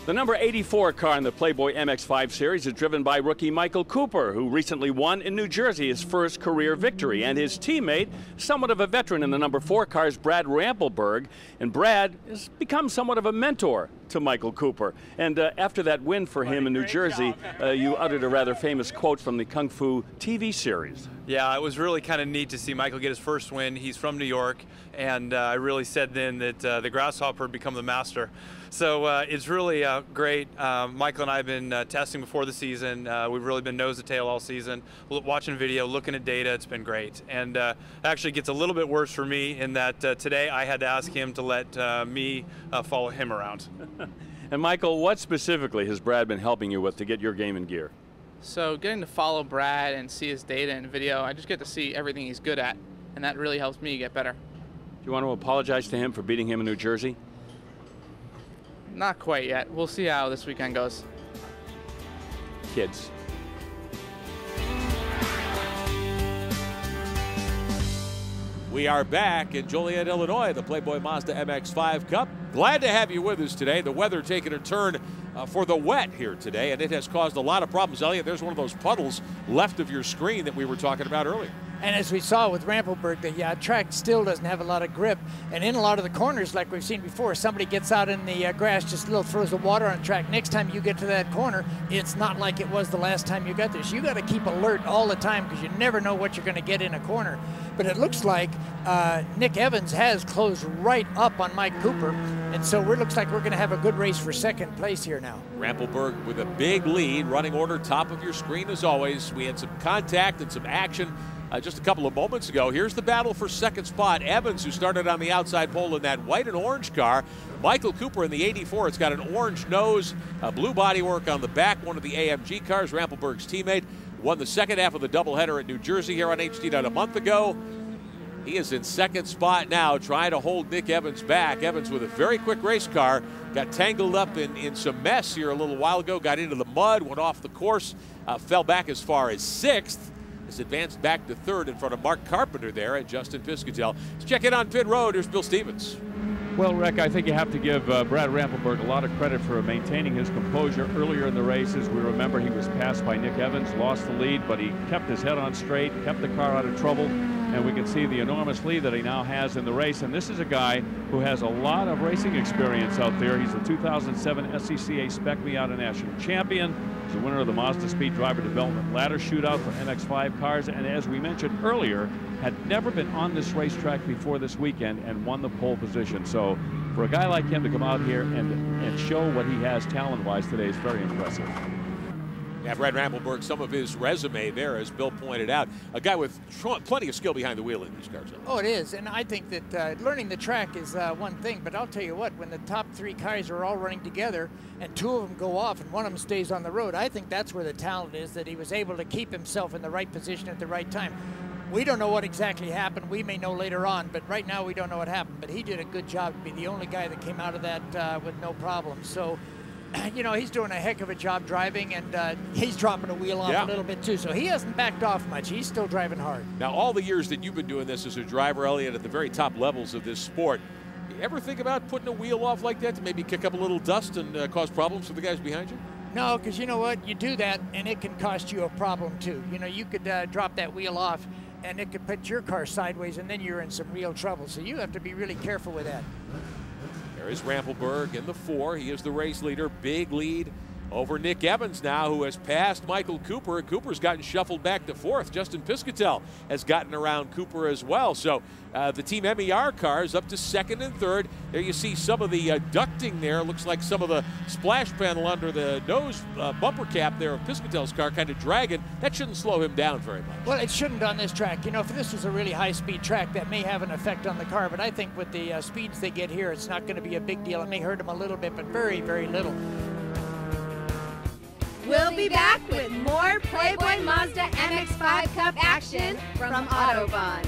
The number 84 car in the Playboy MX5 series is driven by rookie Michael Cooper, who recently won in New Jersey his first career victory. And his teammate, somewhat of a veteran in the number 4 car's Brad Rampelberg. And Brad has become somewhat of a mentor to Michael Cooper. And after that win for him in New Jersey, you uttered a rather famous quote from the Kung Fu TV series. Yeah, it was really kind of neat to see Michael get his first win. He's from New York, and I really said then that the grasshopper had become the master. So it's really great. Michael and I have been testing before the season. We've really been nose to tail all season, watching video, looking at data. It's been great. And actually gets a little bit worse for me in that today I had to ask him to let me follow him around. And Michael, what specifically has Brad been helping you with to get your game in gear? So getting to follow Brad and see his data and video, I just get to see everything he's good at, and that really helps me get better. Do you want to apologize to him for beating him in New Jersey? Not quite yet. We'll see how this weekend goes. Kids. We are back in Joliet, Illinois, the Playboy Mazda MX5 Cup. Glad to have you with us today. The weather taking a turn for the wet here today, and it has caused a lot of problems. Elliot, there's one of those puddles left of your screen that we were talking about earlier. And as we saw with Rampelberg, the track still doesn't have a lot of grip. And in a lot of the corners, like we've seen before, somebody gets out in the grass, just a little throws the water on the track. Next time you get to that corner, it's not like it was the last time you got there. So you got to keep alert all the time because you never know what you're going to get in a corner. But it looks like Nick Evans has closed right up on Mike Cooper. And so it looks like we're going to have a good race for second place here now. Rampelberg with a big lead, running order top of your screen as always. We had some contact and some action just a couple of moments ago. Here's the battle for second spot. Evans, who started on the outside pole in that white and orange car. Michael Cooper in the 84. It's got an orange nose, blue bodywork on the back, one of the AMG cars. Rampelberg's teammate won the second half of the doubleheader at New Jersey here on HD a month ago. He is in second spot now, trying to hold Nick Evans back. Evans with a very quick race car, got tangled up in some mess here a little while ago, got into the mud, went off the course, fell back as far as 6th. Has advanced back to 3rd in front of Mark Carpenter there at Justin Piscatel. Let's check in on pit road. Here's Bill Stevens. Well, Rick, I think you have to give Brad Rampelberg a lot of credit for maintaining his composure earlier in the races. We remember he was passed by Nick Evans, lost the lead, but he kept his head on straight, kept the car out of trouble, and we can see the enormous lead that he now has in the race. And this is a guy who has a lot of racing experience out there. He's a 2007 SCCA Spec Miata National Champion. He's the winner of the Mazda Speed Driver Development Ladder Shootout for MX5 cars, and as we mentioned earlier, had never been on this racetrack before this weekend and won the pole position. So for a guy like him to come out here and show what he has talent-wise today is very impressive. Yeah, Brad Rampelberg, some of his resume there, as Bill pointed out. A guy with plenty of skill behind the wheel in these cars. Oh, it is, and I think that learning the track is one thing, but I'll tell you what, when the top 3 cars are all running together and 2 of them go off and one of them stays on the road, I think that's where the talent is, that he was able to keep himself in the right position at the right time. We don't know what exactly happened. We may know later on, but right now we don't know what happened. But he did a good job to be the only guy that came out of that with no problems. So, you know, he's doing a heck of a job driving, and he's dropping a wheel off a little bit too. So he hasn't backed off much. He's still driving hard. Now, all the years that you've been doing this as a driver, Elliot, at the very top levels of this sport, you ever think about putting a wheel off like that to maybe kick up a little dust and cause problems for the guys behind you? No, because you know what? You do that, and it can cost you a problem too. You know, you could drop that wheel off, and it could put your car sideways, and then you're in some real trouble. So you have to be really careful with that. There is Rampelberg in the 4. He is the race leader. Big lead over Nick Evans now, who has passed Michael Cooper. Cooper's gotten shuffled back to 4th. Justin Piscatel has gotten around Cooper as well. So the Team MER cars up to 2nd and 3rd. There you see some of the ducting there. Looks like some of the splash panel under the nose bumper cap there of Piscatel's car kind of dragging. That shouldn't slow him down very much. Well, it shouldn't on this track. You know, if this was a really high-speed track, that may have an effect on the car. But I think with the speeds they get here, it's not going to be a big deal. It may hurt him a little bit, but very, very little. We'll be back with more Playboy Mazda MX5 Cup action from Autobahn.